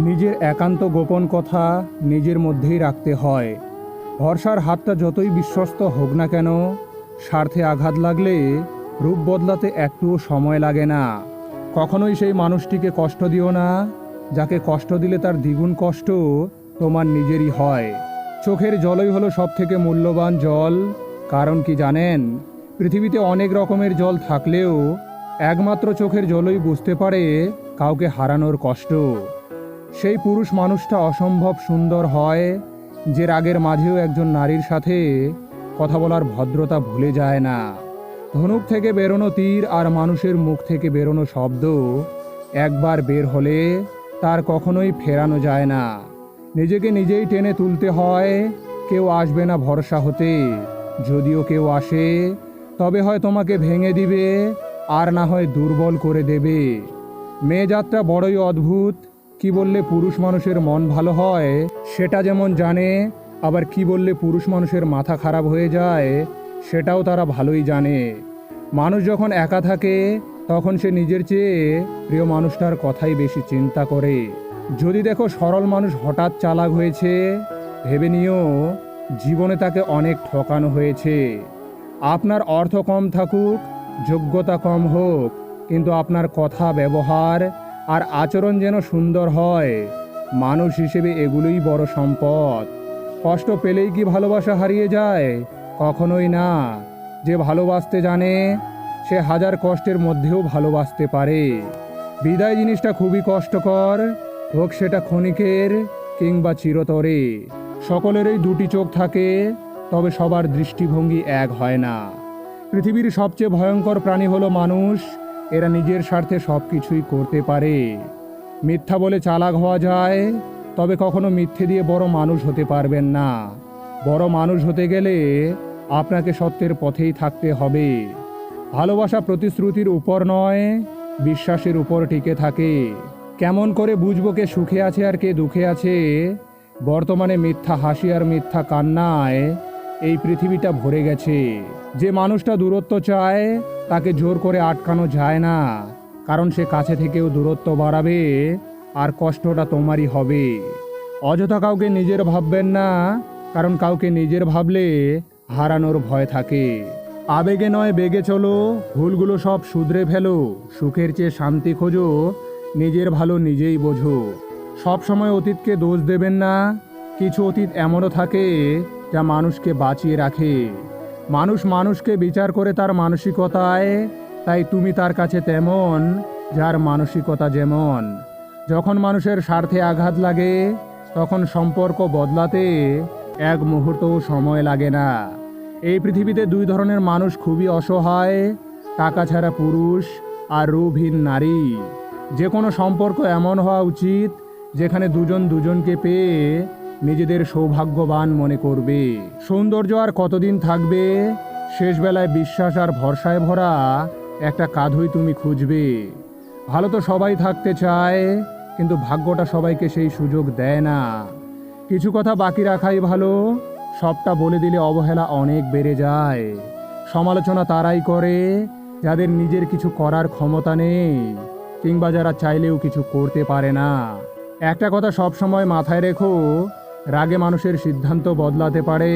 নিজের একান্ত গোপন কথা নিজের মধ্যেই রাখতে হয়। ভরসার হাতটা যতই বিশ্বস্ত হোক না কেন, স্বার্থে আঘাত লাগলে রূপ বদলাতে একটুও সময় লাগে না। কখনোই সেই মানুষটিকে কষ্ট দিও না, যাকে কষ্ট দিলে তার দ্বিগুণ কষ্ট তোমার নিজেরই হয়। চোখের জলই হলো সবথেকে মূল্যবান জল। কারণ কি জানেন, পৃথিবীতে অনেক রকমের জল থাকলেও একমাত্র চোখের জলই বুঝতে পারে কাউকে হারানোর কষ্ট। সেই পুরুষ মানুষটা অসম্ভব সুন্দর হয়, যে রাগের মাঝেও একজন নারীর সাথে কথা বলার ভদ্রতা ভুলে যায় না। ধনুক থেকে বেরোনো তীর আর মানুষের মুখ থেকে বেরোনো শব্দ একবার বের হলে তার কখনোই ফেরানো যায় না। নিজেকে নিজেই টেনে তুলতে হয়। কেউ আসবে না ভরসা হতে, যদিও কেউ আসে তবে হয় তোমাকে ভেঙে দিবে, আর না হয় দুর্বল করে দেবে। মেয়ে জাতটা বড়ই অদ্ভুত। কি বললে পুরুষ মানুষের মন ভালো হয় সেটা যেমন জানে, আবার কি বললে পুরুষ মানুষের মাথা খারাপ হয়ে যায় সেটাও তারা ভালোই জানে। মানুষ যখন একা থাকে তখন সে নিজের চেয়ে প্রিয় মানুষটার কথাই বেশি চিন্তা করে। যদি দেখো সরল মানুষ হঠাৎ চালাক হয়েছে, ভেবে নিও জীবনে তাকে অনেক ঠকানো হয়েছে। আপনার অর্থ কম থাকুক, যোগ্যতা কম হোক, কিন্তু আপনার কথা, ব্যবহার আর আচরণ যেন সুন্দর হয়। মানুষ হিসেবে এগুলোই বড় সম্পদ। কষ্ট পেলেই কি ভালোবাসা হারিয়ে যায়? কখনোই না। যে ভালোবাসতে জানে সে হাজার কষ্টের মধ্যেও ভালোবাসতে পারে। বিদায় জিনিসটা খুবই কষ্টকর, হোক সেটা ক্ষণিকের কিংবা চিরতরে। সকলেরই দুটি চোখ থাকে, তবে সবার দৃষ্টিভঙ্গি এক হয় না। পৃথিবীর সবচেয়ে ভয়ঙ্কর প্রাণী হলো মানুষ। এরা নিজের স্বার্থে সব কিছুই করতে পারে। মিথ্যা বলে চালাক হওয়া যায়, তবে কখনো মিথ্যে দিয়ে বড় মানুষ হতে পারবেন না। বড় মানুষ হতে গেলে আপনাকে সত্যের পথেই থাকতে হবে। ভালোবাসা প্রতিশ্রুতির উপর নয়, বিশ্বাসের উপর টিকে থাকে। কেমন করে বুঝবো কে সুখে আছে আর কে দুঃখে আছে? বর্তমানে মিথ্যা হাসি আর মিথ্যা কান্নায় এই পৃথিবীটা ভরে গেছে। যে মানুষটা দূরত্ব চায় তাকে জোর করে আটকানো যায় না, কারণ সে কাছে থেকেও দূরত্ব বাড়াবে আর কষ্টটা তোমারই হবে। অযথা কাউকে নিজের ভাববেন না, কারণ কাউকে নিজের ভাবলে হারানোর ভয় থাকে। আবেগে নয় বেগে চলো, ভুলগুলো সব শুধরে ফেলো। সুখের চেয়ে শান্তি খোঁজো, নিজের ভালো নিজেই বোঝো। সব সময় অতীতকে দোষ দেবেন না। কিছু অতীত এমনও থাকে যা মানুষকে বাঁচিয়ে রাখে। মানুষ মানুষকে বিচার করে তার মানসিকতায়, তাই তুমি তার কাছে তেমন যার মানসিকতা যেমন। যখন মানুষের স্বার্থে আঘাত লাগে তখন সম্পর্ক বদলাতে এক মুহূর্তও সময় লাগে না। এই পৃথিবীতে দুই ধরনের মানুষ খুবই অসহায়, টাকা ছাড়া পুরুষ আর রূপহীন নারী। যে কোনো সম্পর্ক এমন হওয়া উচিত যেখানে দুজন দুজনকে পেয়ে নিজেদের সৌভাগ্যবান মনে করবে। সৌন্দর্য আর কতদিন থাকবে? শেষবেলায় বিশ্বাস আর ভরসায় ভরা একটা কাঁধই তুমি খুঁজবে। ভালো তো সবাই থাকতে চায়, কিন্তু ভাগ্যটা সবাইকে সেই সুযোগ দেয় না। কিছু কথা বাকি রাখাই ভালো, সবটা বলে দিলে অবহেলা অনেক বেড়ে যায়। সমালোচনা তারাই করে যাদের নিজের কিছু করার ক্ষমতা নেই, কিংবা যারা চাইলেও কিছু করতে পারে না। একটা কথা সব সময় মাথায় রেখো, রাগে মানুষের সিদ্ধান্ত বদলাতে পারে,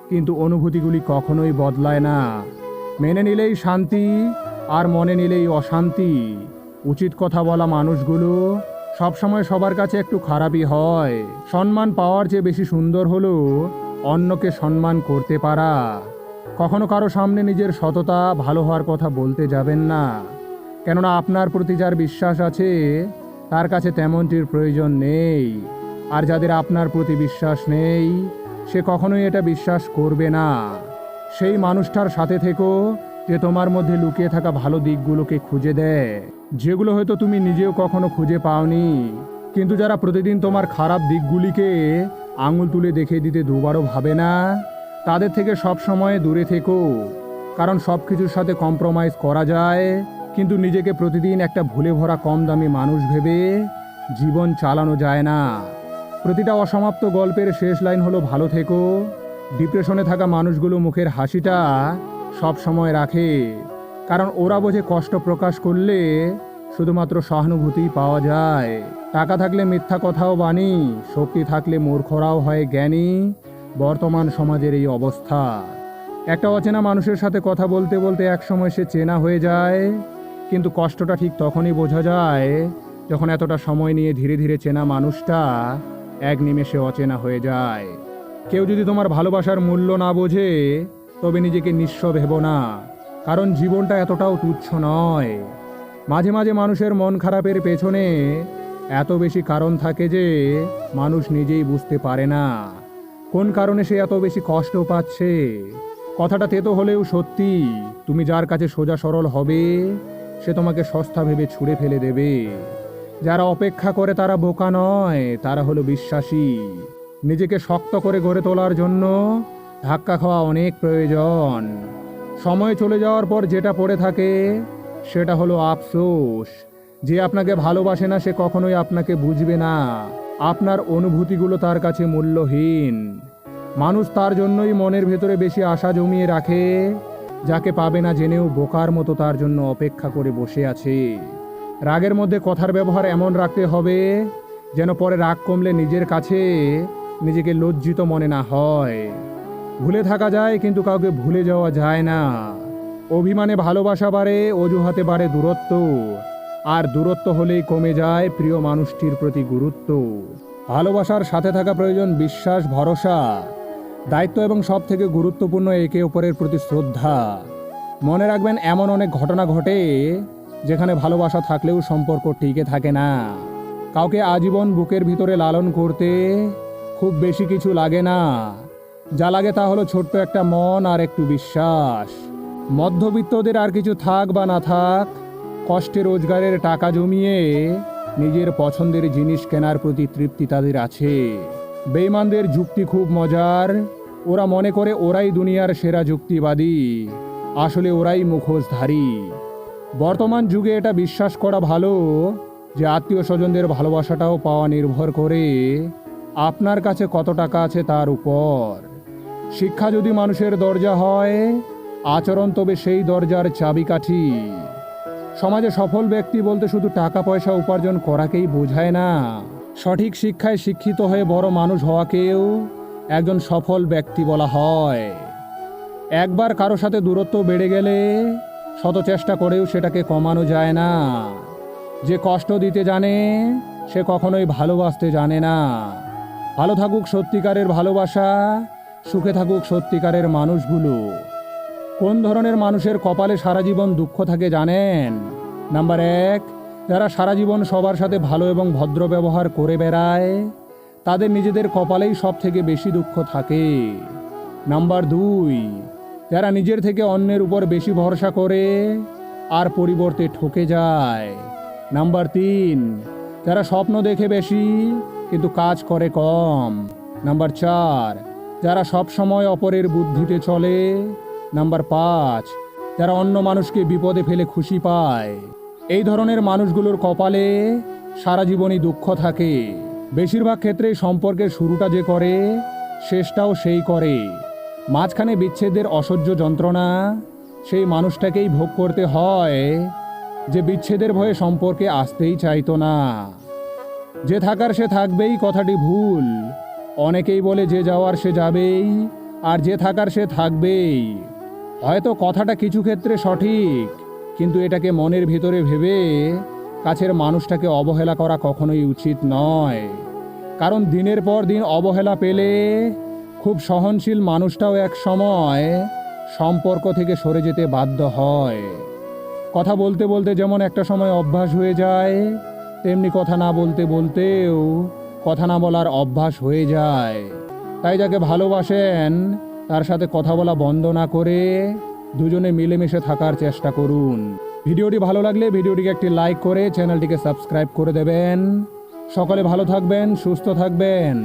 কিন্তু অনুভূতিগুলি কখনোই বদলায় না। মেনে নিলেই শান্তি, আর মনে নিলেই অশান্তি। উচিত কথা বলা মানুষগুলো সবসময় সবার কাছে একটু খারাপই হয়। সম্মান পাওয়ার চেয়ে বেশি সুন্দর হলো অন্যকে সম্মান করতে পারা। কখনো কারো সামনে নিজের সততা, ভালো হওয়ার কথা বলতে যাবেন না, কেননা আপনার প্রতি যার বিশ্বাস আছে তার কাছে তেমনটির প্রয়োজন নেই। আর যাদের আপনার প্রতি বিশ্বাস নেই সে কখনোই এটা বিশ্বাস করবে না। সেই মানুষটার সাথে থেকো যে তোমার মধ্যে লুকিয়ে থাকা ভালো দিকগুলোকে খুঁজে দেয়, যেগুলো হয়তো তুমি নিজেও কখনো খুঁজে পাওনি। কিন্তু যারা প্রতিদিন তোমার খারাপ দিকগুলিকে আঙুল তুলে দেখিয়ে দিতে দুবারও ভাবে না, তাদের থেকে সব সময় দূরে থেকো। কারণ সব কিছুর সাথে কম্প্রোমাইজ করা যায়, কিন্তু নিজেকে প্রতিদিন একটা ভুলে ভরা কম দামি মানুষ ভেবে জীবন চালানো যায় না। প্রতিটা অসমাপ্ত গল্পের শেষ লাইন হলো ভালো থেকো। ডিপ্রেশনে থাকা মানুষগুলো মুখের হাসিটা সব সময় রাখে, কারণ ওরা বোঝে কষ্ট প্রকাশ করলে শুধুমাত্র সহানুভূতি পাওয়া যায়। টাকা থাকলে মিথ্যা কথাও বাণী, শক্তি থাকলে মূর্খরাও হয় জ্ঞানী। বর্তমান সমাজের এই অবস্থা। একটা অচেনা মানুষের সাথে কথা বলতে বলতে একসময় সে চেনা হয়ে যায়, কিন্তু কষ্টটা ঠিক তখনই বোঝা যায় যখন এতটা সময় নিয়ে ধীরে ধীরে চেনা মানুষটা এক নিমেষে অচেনা হয়ে যায়। কেউ যদি তোমার ভালোবাসার মূল্য না বোঝে, তবে নিজেকে নিঃস্ব ভেবো না, কারণ জীবনটা এতটাও তুচ্ছ নয়। মাঝে মাঝে মানুষের মন খারাপের পেছনে এত বেশি কারণ থাকে যে মানুষ নিজেই বুঝতে পারে না কোন কারণে সে এত বেশি কষ্ট পাচ্ছে। কথাটা তেতো হলেও সত্যি, তুমি যার কাছে সোজা সরল হবে সে তোমাকে সস্তা ভেবে ছুঁড়ে ফেলে দেবে। যারা অপেক্ষা করে তারা বোকা নয়, তারা হলো বিশ্বাসী। নিজেকে শক্ত করে গড়ে তোলার জন্য ধাক্কা খাওয়া অনেক প্রয়োজন। সময় চলে যাওয়ার পর যেটা পড়ে থাকে সেটা হলো আফসোস। যে আপনাকে ভালোবাসে না সে কখনোই আপনাকে বুঝবে না, আপনার অনুভূতিগুলো তার কাছে মূল্যহীন। মানুষ তার জন্যই মনের ভেতরে বেশি আশা জমিয়ে রাখে, যাকে পাবে না জেনেও বোকার মতো তার জন্য অপেক্ষা করে বসে আছে। রাগের মধ্যে কথার ব্যবহার এমন রাখতে হবে যেন পরে রাগ কমলে নিজের কাছে নিজেকে লজ্জিত মনে না হয়। ভুলে থাকা যায় কিন্তু কাউকে ভুলে যাওয়া যায় না। অভিমানে ভালোবাসা বাড়ে, অজুহাতে বাড়ে দূরত্ব, আর দূরত্ব হলেই কমে যায় প্রিয় মানুষটির প্রতি গুরুত্ব। ভালোবাসার সাথে থাকা প্রয়োজন বিশ্বাস, ভরসা, দায়িত্ব এবং সব থেকে গুরুত্বপূর্ণ একে অপরের প্রতি শ্রদ্ধা। মনে রাখবেন, এমন অনেক ঘটনা ঘটে যেখানে ভালোবাসা থাকলেও সম্পর্ক টিকে থাকে না। কাউকে আজীবন বুকের ভিতরে লালন করতে খুব বেশি কিছু লাগে না, যা লাগে তা হলো ছোট্ট একটা মন আর একটু বিশ্বাস। মধ্যবিত্তদের আর কিছু থাক বা না থাক, কষ্টে রোজগারের টাকা জমিয়ে নিজের পছন্দের জিনিস কেনার প্রতি তৃপ্তি তাদের আছে। বেঈমানদের যুক্তি খুব মজার, ওরা মনে করে ওরাই দুনিয়ার সেরা যুক্তিবাদী, আসলে ওরাই মুখোশধারী। বর্তমান যুগে এটা বিশ্বাস করা ভালো যে আত্মীয় স্বজনদের ভালোবাসাটাও পাওয়া নির্ভর করে আপনার কাছে কত টাকা আছে তার উপর। শিক্ষা যদি মানুষের দরজা হয়, আচরণ তবে সেই দরজার চাবিকাঠি। সমাজে সফল ব্যক্তি বলতে শুধু টাকা পয়সা উপার্জন করাকেই বোঝায় না, সঠিক শিক্ষায় শিক্ষিত হয়ে বড় মানুষ হওয়াকেও একজন সফল ব্যক্তি বলা হয়। একবার কারো সাথে দূরত্ব বেড়ে গেলে শত চেষ্টা করেও সেটাকে কমানো যায় না। যে কষ্ট দিতে জানে সে কখনোই ভালোবাসতে জানে না। ভালো থাকুক সত্যিকারের ভালোবাসা, সুখে থাকুক সত্যিকারের মানুষগুলো। কোন ধরনের মানুষের কপালে সারা জীবন দুঃখ থাকে জানেন? নাম্বার 1, যারা সারা জীবন সবার সাথে ভালো এবং ভদ্র ব্যবহার করে বেড়ায়, তাদের নিজেদের কপালেই সব থেকে বেশি দুঃখ থাকে। নাম্বার 2, যারা নিজের থেকে অন্যের উপর বেশি ভরসা করে আর পরিবর্তে ঠকে যায়। নাম্বার 3, যারা স্বপ্ন দেখে বেশি কিন্তু কাজ করে কম। নাম্বার 4, যারা সব সময় অপরের বুদ্ধিতে চলে। নাম্বার 5, যারা অন্য মানুষকে বিপদে ফেলে খুশি পায়। এই ধরনের মানুষগুলোর কপালে সারা জীবনই দুঃখ থাকে। বেশিরভাগ ক্ষেত্রেই সম্পর্কের শুরুটা যে করে শেষটাও সেই করে। মাঝখানে বিচ্ছেদের অসহ্য যন্ত্রণা সেই মানুষটাকেই ভোগ করতে হয় যে বিচ্ছেদের ভয়ে সম্পর্কে আসতেই চাইতো না। যে থাকার সে থাকবেই কথাটি ভুল। অনেকেই বলে যে যাওয়ার সে যাবেই, আর যে থাকার সে থাকবেই। হয়তো কথাটা কিছু ক্ষেত্রে সঠিক, কিন্তু এটাকে মনের ভিতরে ভেবে কাছের মানুষটাকে অবহেলা করা কখনোই উচিত নয়। কারণ দিনের পর দিন অবহেলা পেলে খুব সহনশীল মানুষটাও এক সময় সম্পর্ক থেকে সরে যেতে বাধ্য হয়। কথা বলতে বলতে যেমন একটা সময় অভ্যাস হয়ে যায়, তেমনি কথা না বলতে বলতেও কথা না বলার অভ্যাস হয়ে যায়। তাই যাকে ভালোবাসেন তার সাথে কথা বলা বন্ধ না করে দুজনে মিলেমিশে থাকার চেষ্টা করুন। ভিডিওটি ভালো লাগলে ভিডিওটিকে একটি লাইক করে চ্যানেলটিকে সাবস্ক্রাইব করে দেবেন। সকলে ভালো থাকবেন, সুস্থ থাকবেন।